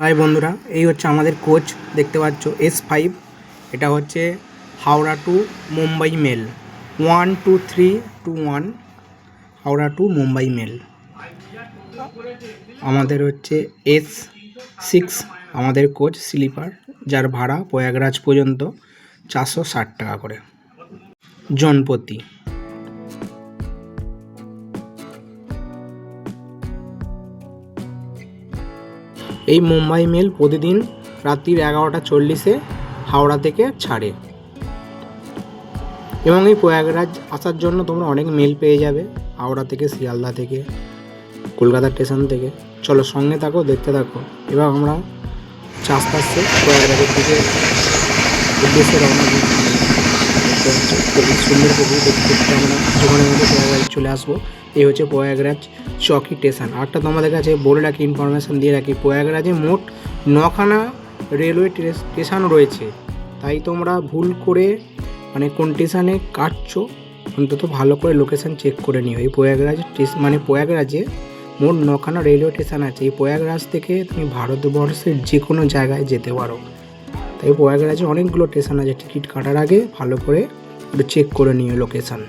High বন্ধুরা, এই হচ্ছে আমাদের কোচ। দেখতে পাচ্ছ S5। এটা হচ্ছে Howrah to Mumbai mail 12321, Howrah to Mumbai mail. আমাদের হচ্ছে S6 আমাদের কোচ স্লিপার, যার ভাড়া প্রয়াগরাজ পর্যন্ত 460 টাকা করে জনপ্রতি। এই মুম্বাই মেল প্রতিদিন রাত্রির 11:40 হাওড়া থেকে ছাড়ে, এবং এই প্রয়াগরাজ আসার জন্য তোমরা অনেক মেল পেয়ে যাবে হাওড়া থেকে, শিয়ালদা থেকে, কলকাতা স্টেশন থেকে। চলো সঙ্গে থাকো, দেখতে থাকো। এবার আমরা আস্তে আস্তে প্রয়াগরাজের দিকে উদ্দেশ্যে রওনা দিচ্ছি। খুবই সুন্দর প্রকৃতি দেখতে দেখতে আমরা ওখানে মধ্যে প্রয়াগরাজ চলে আসবো। এই হচ্ছে প্রয়াগরাজ চৌকি স্টেশন। আরটা তোমাদের কাছে বলে রাখি, ইনফরমেশান দিয়ে রাখি, প্রয়াগরাজে মোট 9খানা রেলওয়ে স্টেশন রয়েছে। তাই তোমরা ভুল করে কোন স্টেশনে কাটছো অন্তত ভালো করে লোকেশান চেক করে নিও। এই প্রয়াগরাজ প্রয়াগরাজে মোট 9খানা রেলওয়ে স্টেশন আছে। এই প্রয়াগরাজ থেকে তুমি ভারতবর্ষের যে কোনো জায়গায় যেতে পারো। তাই প্রয়াগরাজে অনেকগুলো স্টেশন আছে। টিকিট কাটার আগে ভালো করে একটু চেক করে নিও লোকেশান।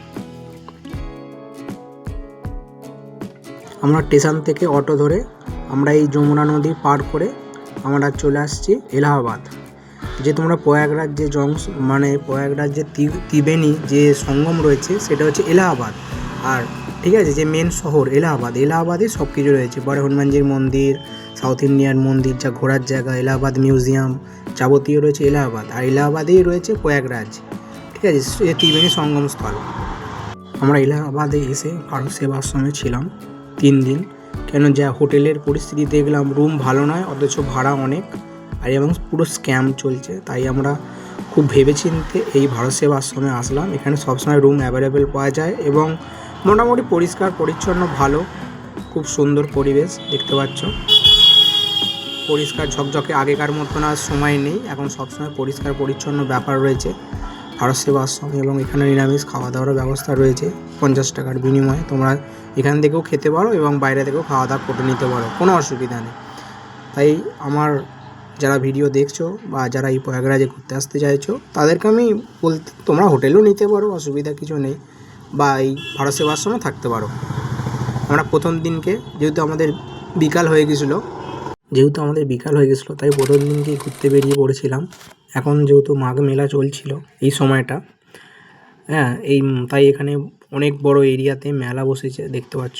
আমরা স্টেশন থেকে অটো ধরে আমরা এই যমুনা নদী পার করে আমরা চলে আসছি এলাহাবাদ। যে তোমরা প্রয়াগরাজ যে প্রয়াগরাজ যে ত্রিবেণী যে সঙ্গম রয়েছে সেটা হচ্ছে এলাহাবাদ। আর ঠিক আছে, যে মেন শহর এলাহাবাদে সব কিছু রয়েছে। বড় হনুমানজির মন্দির, সাউথ ইন্ডিয়ান মন্দির, যা ঘোরার জায়গা, এলাহাবাদ মিউজিয়াম যাবতীয় রয়েছে এলাহাবাদ। আর এলাহাবাদেই রয়েছে প্রয়াগরাজ, ঠিক আছে, এই ত্রিবেণী সঙ্গমস্থল। আমরা এলাহাবাদে এসে ভারত সেবাশ্রমে ছিলাম 3 দিন। কেন, যা হোটেলের পরিস্থিতি দেখলাম, রুম ভালো নয়, অথচ ভাড়া অনেক, আর এবং পুরো স্ক্যাম চলছে। তাই আমরা খুব ভেবেচিন্তে এই ভারত সেবাশ্রমে আসলাম। এখানে সবসময় রুম অ্যাভেলেবেল পাওয়া যায় এবং মোটামুটি পরিষ্কার পরিচ্ছন্ন, ভালো, খুব সুন্দর পরিবেশ। দেখতে পাচ্ছ পরিষ্কার ঝকঝকে, আগেকার মতন আর সময় নেই, এখন সবসময় পরিষ্কার পরিচ্ছন্ন ব্যাপার রয়েছে ভারত সেবাশ্রম। এবং এখানে নিরামিষ খাওয়া দাওয়ার ব্যবস্থা রয়েছে 50 টাকার বিনিময়ে। তোমরা এখান থেকেও খেতে পারো এবং বাইরে থেকেও খাওয়া দাওয়া করে নিতে পারো, কোনো অসুবিধা নেই। তাই আমার যারা ভিডিও দেখছো বা যারা এই প্রয়াগরাজে ঘুরতে আসতে চাইছো তাদেরকে আমি বলতে, তোমরা হোটেলও নিতে পারো, অসুবিধা কিছু নেই, বা এই ভারত সেবাশ্রমে থাকতে পারো। আমরা প্রথম দিনকে যেহেতু আমাদের বিকাল হয়ে গেছিলো তাই প্রথম দিনকেই ঘুরতে বেরিয়ে পড়েছিলাম। এখন যেহেতু মাঘ মেলা চলছিল এই সময়টা, তাই এখানে অনেক বড় এরিয়াতে মেলা বসেছে, দেখতে পাচ্ছ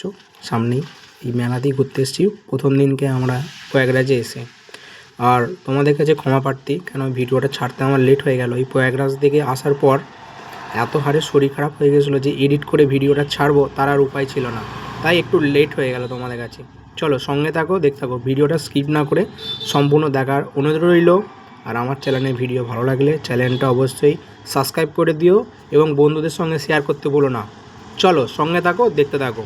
সামনেই। এই মেলাতেই ঘুরতে এসেছি প্রথম দিনকে আমরা প্রয়াগরাজে এসে। আর তোমাদের কাছে ক্ষমা প্রার্থী, কেন ভিডিওটা ছাড়তে আমার লেট হয়ে গেল। এই প্রয়াগরাজ থেকে আসার পর এত হারে শরীর খারাপ হয়ে গেছিলো যে এডিট করে ভিডিওটা ছাড়বো তার আর উপায় ছিল না, তাই একটু লেট হয়ে গেল তোমাদের কাছে। চলো সঙ্গে থাকো, দেখতে থাকো, ভিডিওটা স্কিপ না করে সম্পূর্ণ দেখার অনুরোধ রইল। আর আমার চ্যানেলের ভিডিও ভালো লাগলে চ্যানেলটা অবশ্যই সাবস্ক্রাইব করে দিও এবং বন্ধুদের সঙ্গে শেয়ার করতে বলো না। চলো সঙ্গে থাকো, দেখতে থাকো।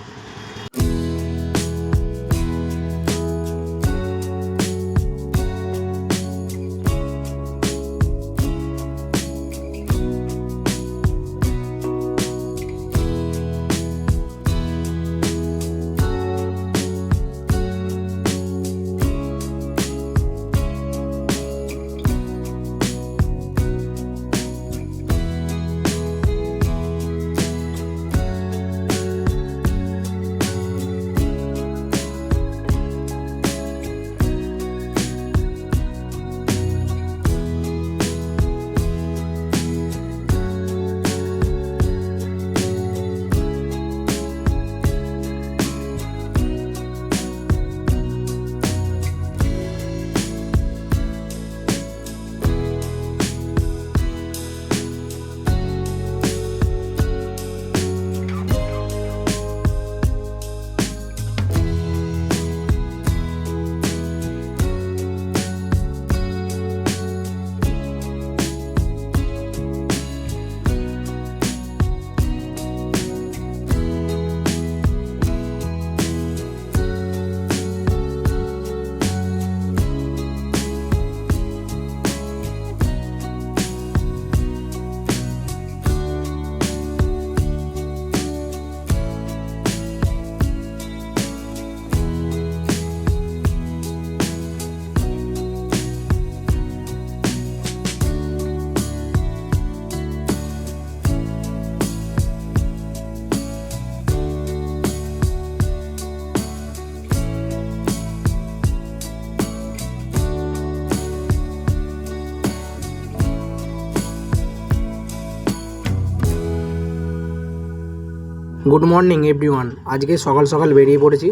Good morning everyone. আজকে সকাল সকাল বেরিয়ে পড়েছি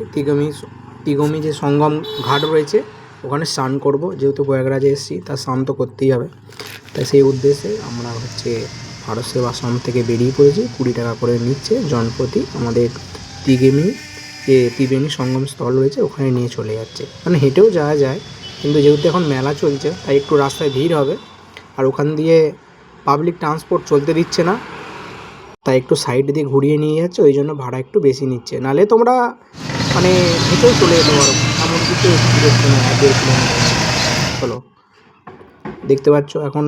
তিগমি যে সঙ্গম ঘাট রয়েছে ওখানে স্নান করব। যেহেতু প্রয়াগরাজে এসেছি তার স্নান তো করতেই হবে, তাই সেই উদ্দেশ্যে আমরা ভারত সেবাশ্রম থেকে বেরিয়ে পড়েছি। 20 টাকা করে নিচ্ছে জনপ্রতি। আমাদের ত্রিবেণী সঙ্গম স্থল রয়েছে ওখানে নিয়ে চলে যাচ্ছে। মানে হেঁটেও যাওয়া যায়, কিন্তু যেহেতু এখন মেলা চলছে তাই একটু রাস্তায় ভিড় হবে, আর ওখান দিয়ে পাবলিক ট্রান্সপোর্ট চলতে দিচ্ছে না, তাই একটু সাইড দিয়ে ঘুরিয়ে নিয়ে যাচ্ছে, ওই জন্য ভাড়া একটু বেশি নিচ্ছে। নাহলে তোমরা মানে হেঁটেও চলে যেতে পারো, এমন কিছু দূরত্ব না, 1.5 কিলোমিটার। চলো, দেখতে পাচ্ছ এখন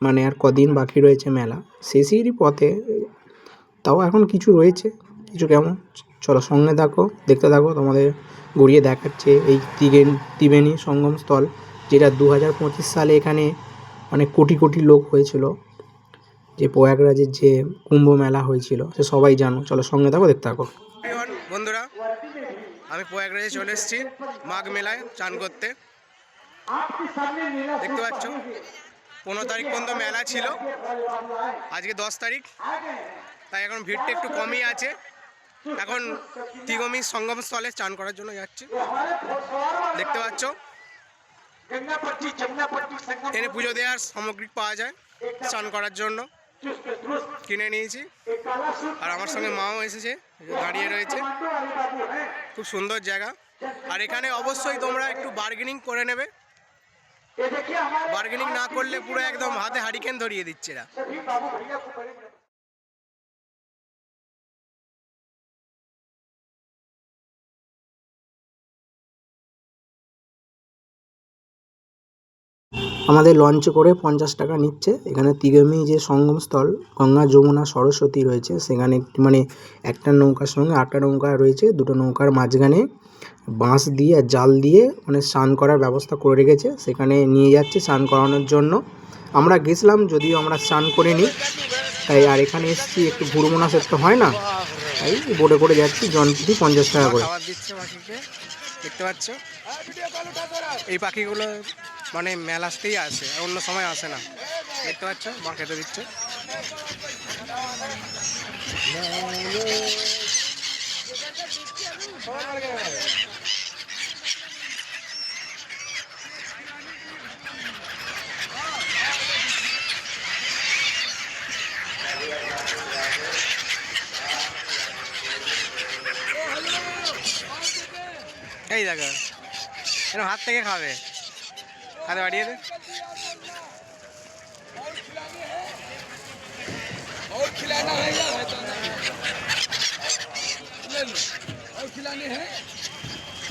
মানে আর কদিন বাকি রয়েছে মেলা শেষেরই পথে, তাও এখন কিছু রয়েছে, কিছু কেমন। চলো সঙ্গে থাকো, দেখতে থাকো, তোমাদের ঘুরিয়ে দেখাচ্ছে এই ত্রিবেণী সঙ্গম স্থল, যেটা 2025 সালে এখানে অনেক কোটি কোটি লোক হয়েছিল, যে প্রয়াগরাজের যে কুম্ভ মেলা হয়েছিল সে সবাই জানো। চলো সঙ্গে থাকো, দেখতে থাকো। বন্ধুরা, আমি প্রয়াগরাজে চলে এসেছি মাঘ মেলায় চান করতে। দেখতে পাচ্ছ 15 তারিখ পর্যন্ত মেলা ছিল, আজকে 10 তারিখ, তাই এখন ভিড়টা একটু কমই আছে। এখন তিগমি সঙ্গম স্থলে চান করার জন্য যাচ্ছি। দেখতে পাচ্ছ এনে পুজো দেওয়ার সামগ্রী পাওয়া যায়, স্নান করার জন্য কিনে নিয়েছি। আর আমার সঙ্গে মাও এসেছে, দাঁড়িয়ে রয়েছে। খুব সুন্দর জায়গা, আর এখানে অবশ্যই তোমরা একটু বার্গেনিং করে নেবে। বার্গেনিং না করলে পুরো একদম হাতে হারিকেন ধরিয়ে দিচ্ছে এরা। আমাদের লঞ্চে করে 50 টাকা নিচ্ছে। এখানে তিগমি যে সঙ্গম স্থল, গঙ্গা যমুনা সরস্বতী রয়েছে, সেখানে মানে একটা নৌকার সঙ্গে 8টা নৌকা রয়েছে। 2টো নৌকার মাঝখানে বাঁশ দিয়ে আর জাল দিয়ে মানে স্নান করার ব্যবস্থা করে রেখেছে, সেখানে নিয়ে যাচ্ছে স্নান করানোর জন্য। আমরা গেছিলাম, যদিও আমরা স্নান করিনি, তাই আর এখানে এসেছি একটু ঘুরবো না, সেটা তো হয় না, তাই বোটে করে যাচ্ছি, জনপ্রতি 50 টাকা করে। খাবার দিচ্ছে পাখিকে, দেখতে পাচ্ছ। এই পাখিগুলো মানে মেলাতেই আসে, অন্য সময় আসে না। দেখতে পাচ্ছ মা খেতে দিচ্ছে। এই দেখো এরকম হাত থেকে খাবে, হাতে বাড়িয়ে দে।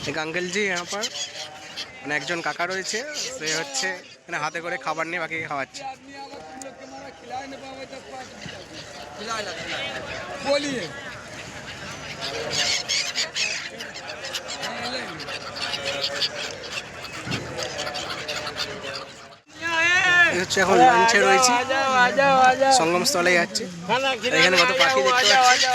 एक अंकल जी यहाँ पर মানে একজন কাকা রয়েছে, সে হচ্ছে মানে হাতে করে খাবার নিয়ে বাকিকে খাওয়াচ্ছে। হচ্ছে এখন লাঞ্চে রয়েছি, সঙ্গম স্থলে যাচ্ছি। এখানে কত পাখি দেখতে পাচ্ছি।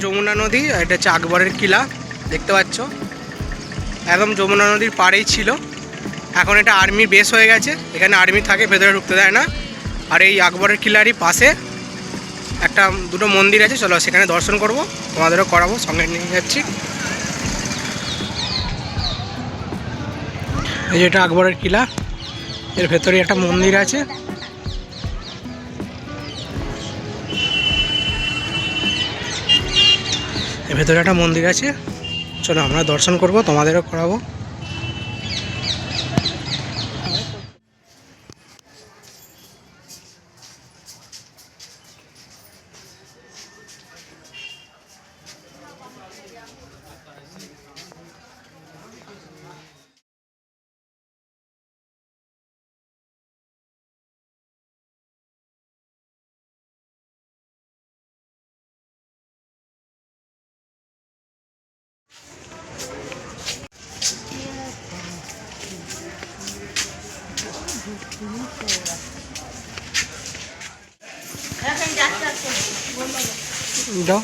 যমুনা নদী, এটা হচ্ছে আকবরের কিলা, দেখতে পাচ্ছ একদম যমুনা নদীর পাড়েই ছিল। এখন এটা আর্মি বেস হয়ে গেছে, এখানে আর্মি থাকে, ভেতরে ঢুকতে দেয় না। আর এই আকবরের কিলারই পাশে একটা দুটো মন্দির আছে, চলো সেখানে দর্শন করব, তোমাদেরও করাবো, সঙ্গে নিয়ে যাচ্ছি। এই যে এটা আকবরের কিলা, এর ভেতরে একটা মন্দির আছে। এর ভেতরে একটা মন্দির আছে, চলো আমরা দর্শন করব, তোমাদেরও করাবো। যাও,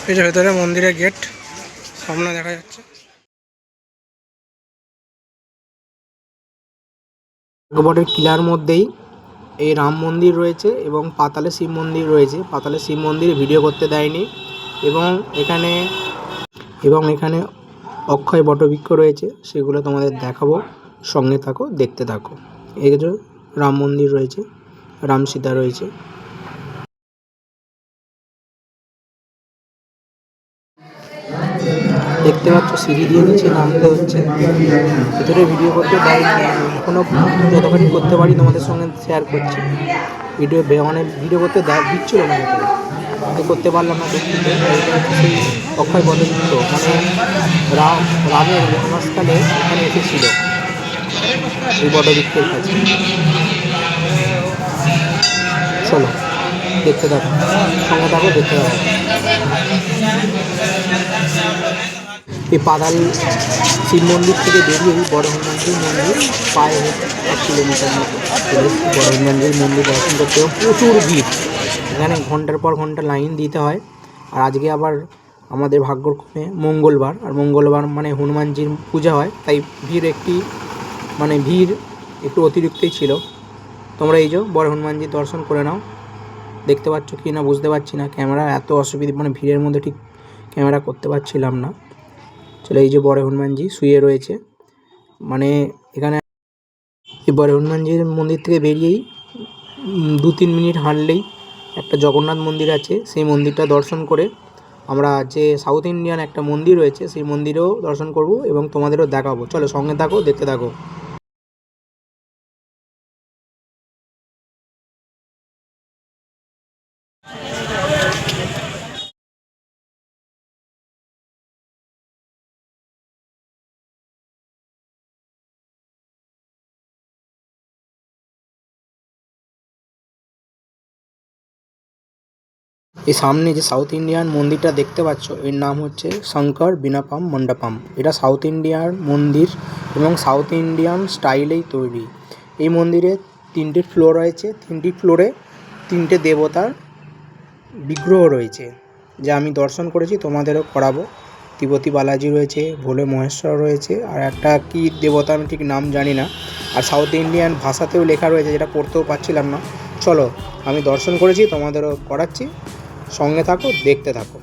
এই যে ভেতরে মন্দিরের গেট সামনে দেখা যাচ্ছে। আকবরের কিলার মধ্যেই এই রাম মন্দির রয়েছে এবং পাতালে শিব মন্দির রয়েছে। পাতালে শিব মন্দিরে ভিডিও করতে দেয়নি, এবং এখানে অক্ষয় বটবৃক্ষ রয়েছে, সেগুলো তোমাদের দেখাবো, সঙ্গে থাকো, দেখতে থাকো। এই যে রাম মন্দির রয়েছে, রাম সীতা রয়েছে। দেখতে পাচ্ছ সিঁড়ি দিয়ে নিচে নামতে হচ্ছে, ভেতরে ভিডিও করতে দেয়নি। এখনও যতখানি করতে পারি তোমাদের সঙ্গে শেয়ার করছি। মানে ভিডিও করতে দিচ্ছিল না, ভেতরে আমি করতে পারলাম না। সেই অক্ষয় বটবৃক্ষ, মানে রামের বনবাসকালে এখানে এসেছিল এই বটবৃক্ষের কাছে। চলো দেখতে থাকো, সঙ্গে থাকো, দেখতে থাকো। এই পাতাল শিব মন্দির থেকে বেরিয়েই বড় হনুমানজির মন্দির, প্রায় 1 কিলোমিটার মতো বড় হনুমানজির মন্দির দর্শন করতে হবে। প্রচুর ভিড়, এখানে ঘন্টার পর ঘন্টা লাইন দিতে হয়। আর আজকে আবার আমাদের ভাগ্যক্রমে মঙ্গলবার, আর মঙ্গলবার মানে হনুমানজির পূজা হয়, তাই ভিড় একটু অতিরিক্তই ছিল। তোমরা এই যে বড় হনুমানজির দর্শন করে নাও। দেখতে পাচ্ছ কি না বুঝতে পারছি না, ক্যামেরা এত অসুবিধা, মানে ভিড়ের মধ্যে ঠিক ক্যামেরা করতে পারছিলাম না। চলো, এই যে বড় হনুমানজি শুয়ে রয়েছে, মানে এখানে এই বড় হনুমানজির মন্দির থেকে বেরিয়েই 2-3 মিনিট হাঁটলেই একটা জগন্নাথ মন্দির আছে। সেই মন্দিরটা দর্শন করে আমরা যে সাউথ ইন্ডিয়ান একটা মন্দির রয়েছে, সেই মন্দিরেও দর্শন করব এবং তোমাদেরও দেখাবো। চলো সঙ্গে থাকো, দেখতে থাকো। এই সামনে যে সাউথ ইন্ডিয়ান মন্দিরটা দেখতে পাচ্ছ, এর নাম হচ্ছে শঙ্কর বিনাপাম মণ্ডপম। এটা সাউথ ইন্ডিয়ান মন্দির এবং সাউথ ইন্ডিয়ান স্টাইলেই তৈরি। এই মন্দিরে 3টে ফ্লোর রয়েছে, 3টি ফ্লোরে 3টে দেবতার বিগ্রহ রয়েছে, যা আমি দর্শন করেছি, তোমাদেরও করাবো। তিব্বতী বালাজি রয়েছে, ভোলে মহেশ্বর রয়েছে, আর একটা কি দেবতা আমি ঠিক নাম জানি না। আর সাউথ ইন্ডিয়ান ভাষাতেও লেখা রয়েছে, যেটা পড়তেও পারছিলাম না। চলো, আমি দর্শন করেছি, তোমাদেরও করাচ্ছি, সঙ্গে থাকো, দেখতে থাকো।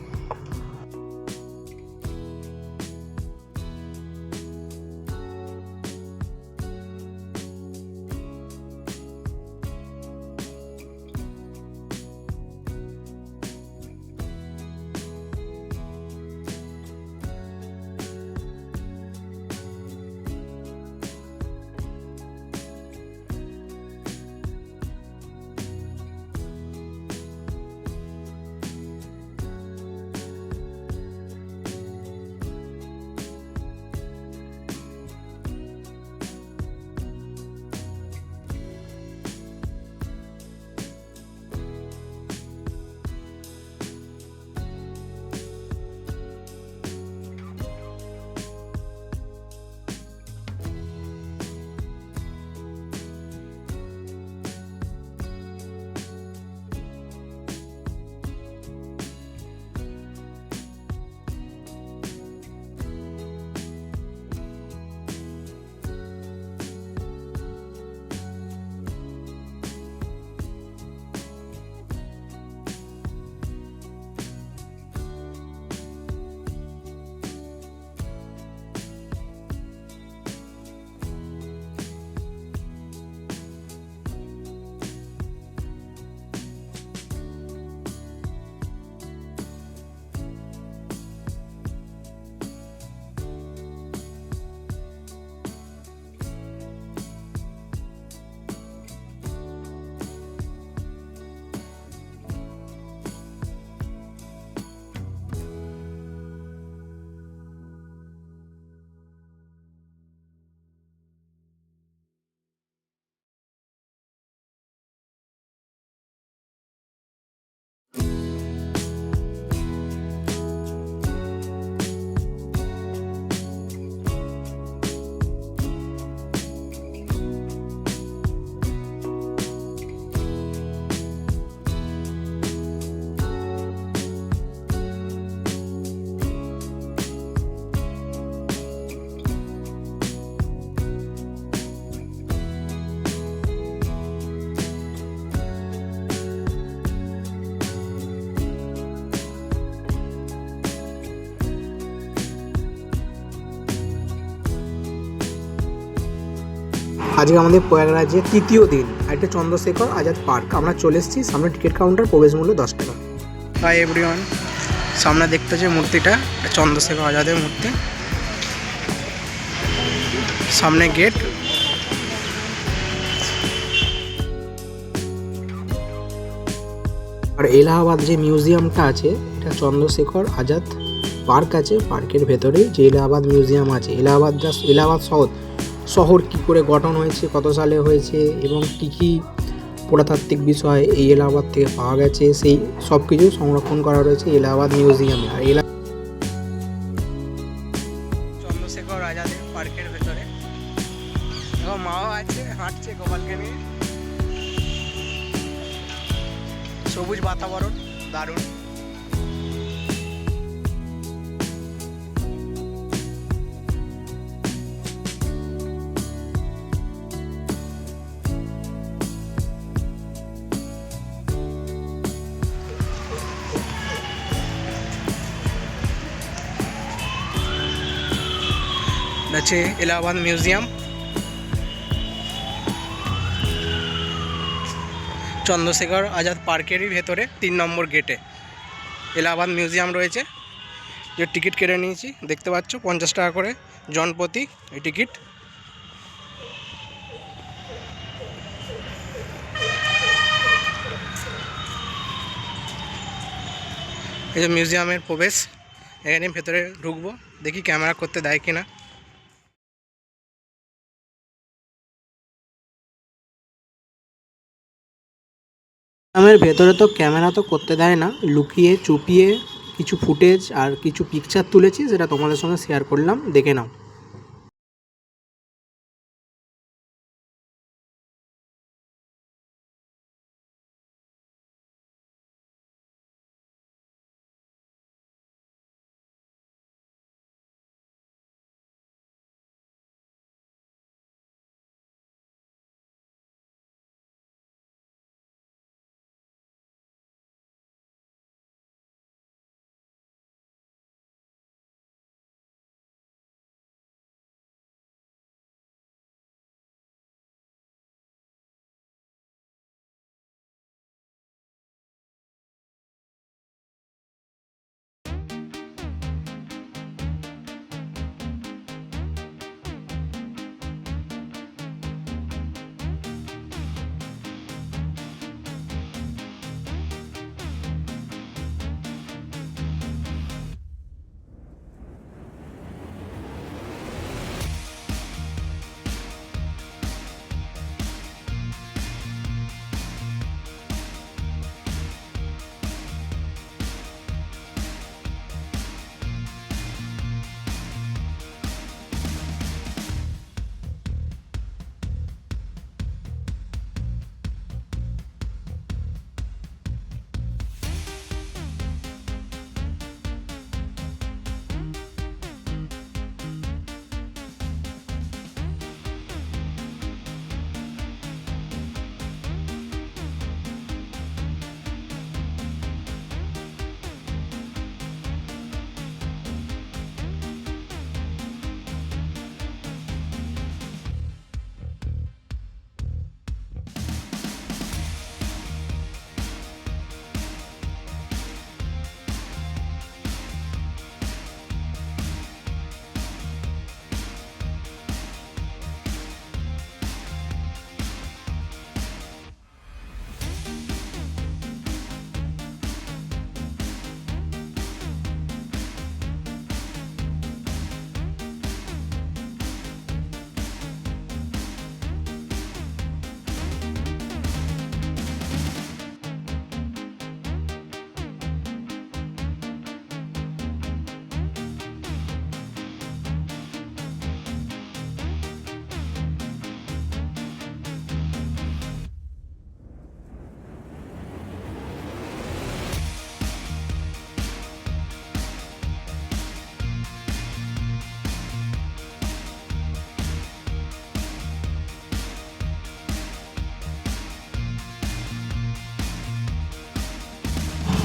আজকে আমাদের প্রয়াগরাজের তৃতীয় দিন, একটা চন্দ্রশেখর আজাদ পার্ক। আমরা চলে এসেছি, সামনে টিকিট কাউন্টার, প্রবেশ মূল্য 10 টাকা। হাই এভরিওয়ান, সামনে দেখতে যে মূর্তিটা চন্দ্রশেখর আজাদের মূর্তি, সামনে গেট। আর এলাহাবাদ যে মিউজিয়ামটা আছে, এটা চন্দ্রশেখর আজাদ পার্ক আছে, পার্কের ভেতরেই যে এলাহাবাদ মিউজিয়াম আছে। এলাহাবাদ শহর কী করে গঠন হয়েছে, কত সালে হয়েছে এবং কী কী পুরাতাত্ত্বিক বিষয় এই এলাহাবাদ থেকে পাওয়া গেছে, সেই সব কিছু সংরক্ষণ করা রয়েছে এলাহাবাদ মিউজিয়ামে। আর চন্দ্রশেখর আজাদের পার্কের ভেতরে এবং মাও আছে, হাঁটছে গোপালকে নিয়ে। সবুজ বাতাবরণ, দারুণ। আছে এলাহাবাদ মিউজিয়াম, চন্দ্রশেখর আজাদ পার্কেরই ভেতরে 3 নম্বর গেটে এলাহাবাদ মিউজিয়াম রয়েছে। যে টিকিট কেটে নিয়েছি, দেখতে পাচ্ছ 50 টাকা করে জনপ্রতি এই টিকিট। এই যে মিউজিয়ামের প্রবেশ, এখানে ভেতরে ঢুকবো, দেখি ক্যামেরা করতে দেয় কিনা। মিউজিয়ামের ভেতরে তো ক্যামেরা তো করতে দেয় না, লুকিয়ে চুপিয়ে কিছু ফুটেজ আর কিছু পিকচার তুলেছি, সেটা তোমাদের সঙ্গে শেয়ার করলাম, দেখে নাও।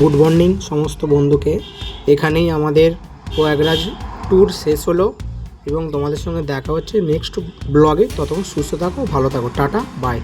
গুড মর্নিং সমস্ত বন্ধুকে। এখানেই আমাদের প্রয়াগরাজ ট্যুর শেষ হলো। এবং তোমাদের সঙ্গে দেখা হচ্ছে নেক্সট ব্লগে। ততক্ষণ সুস্থ থাকো, ভালো থাকো, টাটা বাই।